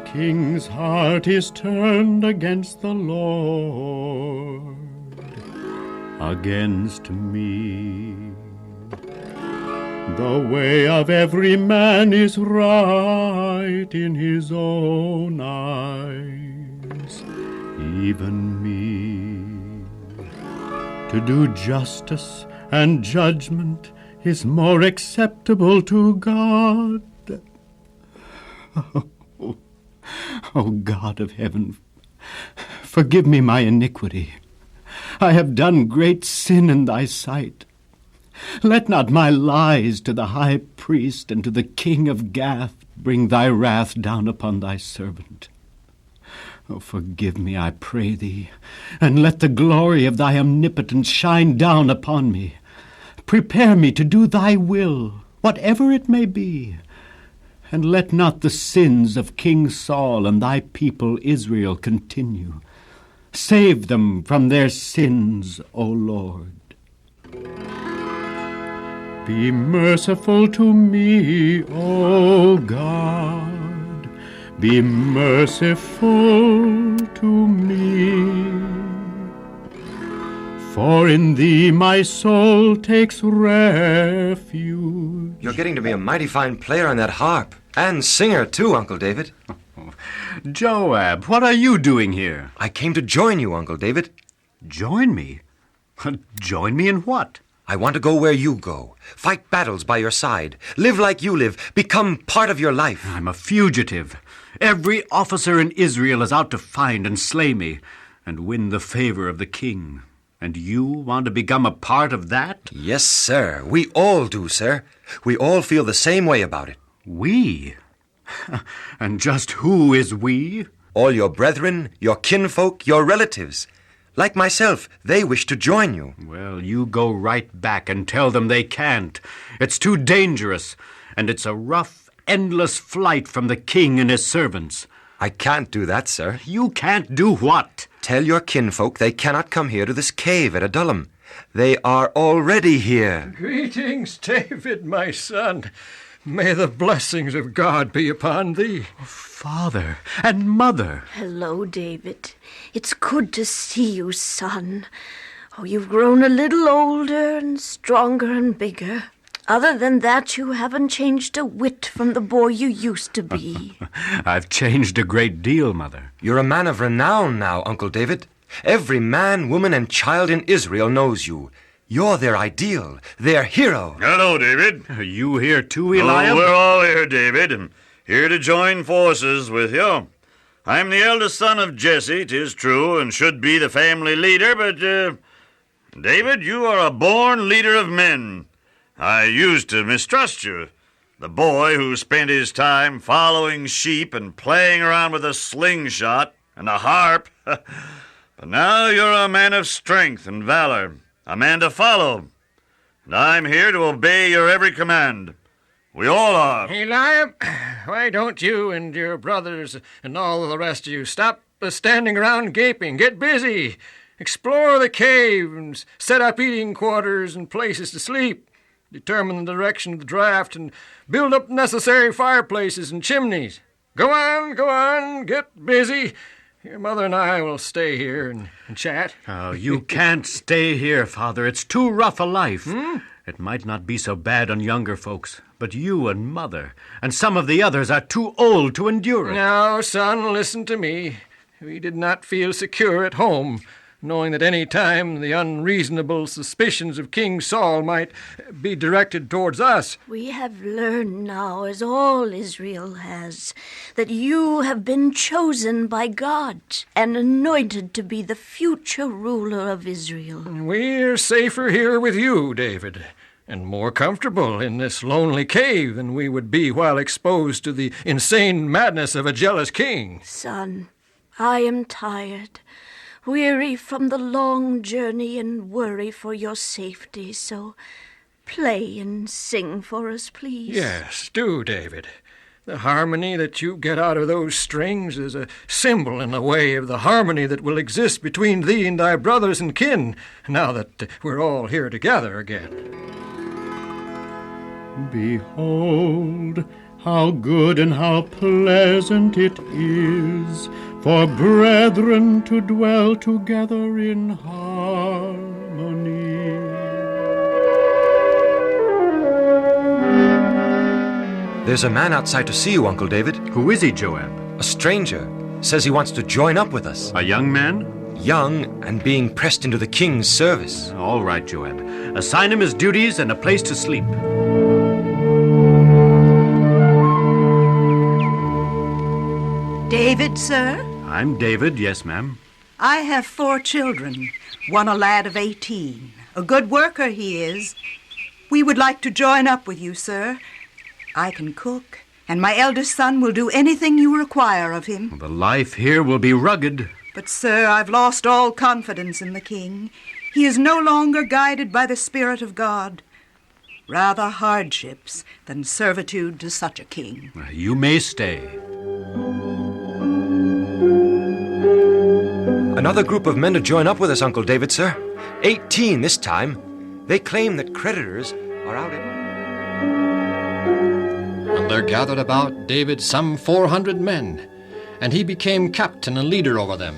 king's heart is turned against the Lord, against me. The way of every man is right in his own eyes, even me. To do justice and judgment is more acceptable to God. Oh, God of heaven, forgive me my iniquity. I have done great sin in thy sight. Let not my lies to the high priest and to the king of Gath bring thy wrath down upon thy servant. Oh, forgive me, I pray thee, and let the glory of thy omnipotence shine down upon me. Prepare me to do thy will, whatever it may be. And let not the sins of King Saul and thy people Israel continue. Save them from their sins, O Lord. Be merciful to me, O God. Be merciful to me. For in thee my soul takes refuge. You're getting to be a mighty fine player on that harp. And singer, too, Uncle David. Joab, what are you doing here? I came to join you, Uncle David. Join me? Join me in what? I want to go where you go. Fight battles by your side. Live like you live. Become part of your life. I'm a fugitive. Every officer in Israel is out to find and slay me and win the favor of the king. And you want to become a part of that? Yes, sir. We all do, sir. We all feel the same way about it. We? And just who is we? All your brethren, your kinfolk, your relatives. Like myself, they wish to join you. Well, you go right back and tell them they can't. It's too dangerous, and it's a rough, endless flight from the king and his servants. I can't do that, sir. You can't do what? Tell your kinfolk they cannot come here to this cave at Adullam. They are already here. Greetings, David, my son. May the blessings of God be upon thee. Father and Mother. Hello, David. It's good to see you, son. Oh, you've grown a little older and stronger and bigger. Other than that, you haven't changed a whit from the boy you used to be. I've changed a great deal, Mother. You're a man of renown now, Uncle David. Every man, woman, and child in Israel knows you. You're their ideal, their hero. Hello, David. Are you here too, Eliab? Oh, we're all here, David, and here to join forces with you. I'm the eldest son of Jesse, 'tis true, and should be the family leader, but, David, you are a born leader of men. I used to mistrust you, the boy who spent his time following sheep and playing around with a slingshot and a harp. But now you're a man of strength and valor, a man to follow, and I'm here to obey your every command. We all are. Eliab, why don't you and your brothers and all the rest of you stop standing around gaping? Get busy. Explore the cave and set up eating quarters and places to sleep. Determine the direction of the draft and build up necessary fireplaces and chimneys. Go on, get busy. Your mother and I will stay here and chat. Oh, you can't stay here, Father. It's too rough a life. It might not be so bad on younger folks, but you and Mother and some of the others are too old to endure it. Now, son, listen to me. We did not feel secure at home, knowing that any time the unreasonable suspicions of King Saul might be directed towards us. We have learned now, as all Israel has, that you have been chosen by God and anointed to be the future ruler of Israel. We're safer here with you, David, and more comfortable in this lonely cave than we would be while exposed to the insane madness of a jealous king. Son, I am tired, weary from the long journey and worry for your safety, so play and sing for us, please. Yes, do, David. The harmony that you get out of those strings is a symbol in the way of the harmony that will exist between thee and thy brothers and kin, now that we're all here together again. Behold, How good and how pleasant it is for brethren to dwell together in harmony. There's a man outside to see you, Uncle David. Who is he, Joab? A stranger. Says he wants to join up with us. A young man? Young and being pressed into the king's service. All right, Joab. Assign him his duties and a place to sleep. David, sir? I'm David, yes, ma'am. I have 4 children, one a lad of 18. A good worker he is. We would like to join up with you, sir. I can cook, and my eldest son will do anything you require of him. The life here will be rugged. But, sir, I've lost all confidence in the king. He is no longer guided by the Spirit of God. Rather hardships than servitude to such a king. You may stay. Another group of men to join up with us, Uncle David, sir. 18 this time. They claim that creditors are out at... And there gathered about David some 400 men, and he became captain and leader over them.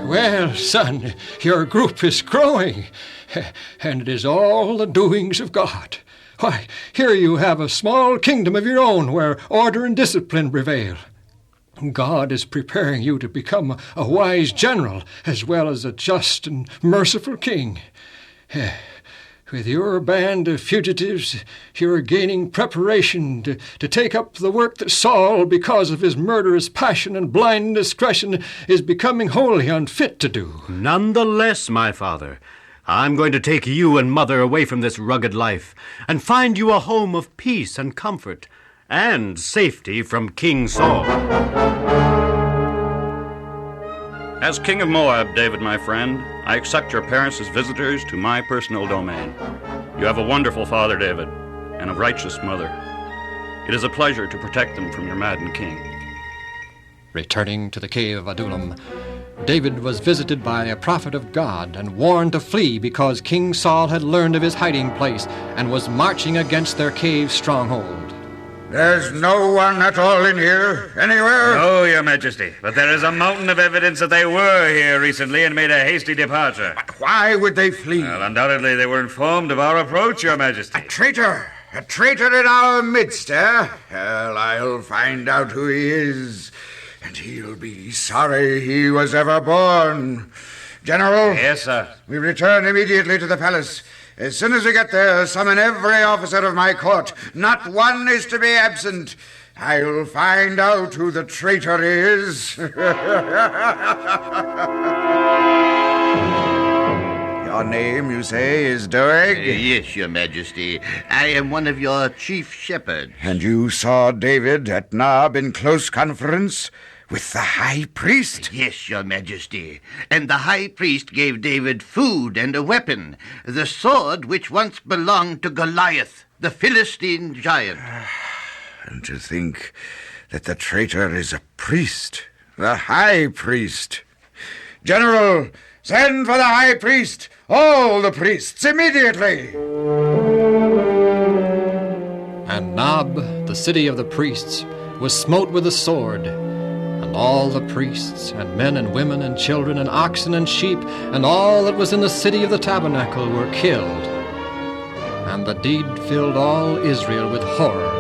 Well, son, your group is growing, and it is all the doings of God. Why, here you have a small kingdom of your own where order and discipline prevail. God is preparing you to become a wise general as well as a just and merciful king. With your band of fugitives, you are gaining preparation to take up the work that Saul, because of his murderous passion and blind indiscretion, is becoming wholly unfit to do. Nonetheless, my father, I'm going to take you and Mother away from this rugged life and find you a home of peace and comfort and safety from King Saul. As King of Moab, David, my friend, I accept your parents as visitors to my personal domain. You have a wonderful father, David, and a righteous mother. It is a pleasure to protect them from your maddened king. Returning to the Cave of Adullam, David was visited by a prophet of God and warned to flee because King Saul had learned of his hiding place and was marching against their cave stronghold. There's no one at all in here, anywhere? No, Your Majesty, but there is a mountain of evidence that they were here recently and made a hasty departure. But why would they flee? Well, undoubtedly they were informed of our approach, Your Majesty. A traitor in our midst, eh? Well, I'll find out who he is, and he'll be sorry he was ever born. General? Yes, sir. We return immediately to the palace. As soon as we get there, summon every officer of my court. Not one is to be absent. I'll find out who the traitor is. Your name, you say, is Doeg? Yes, Your Majesty. I am one of your chief shepherds. And you saw David at Nob in close conference with the high priest? Yes, Your Majesty. And the high priest gave David food and a weapon, the sword which once belonged to Goliath, the Philistine giant. And to think that the traitor is a priest, the high priest. General, send for the high priest, all the priests, immediately. And Nob, the city of the priests, was smote with the sword. And all the priests, and men and women and children and oxen and sheep, and all that was in the city of the tabernacle were killed. And the deed filled all Israel with horror.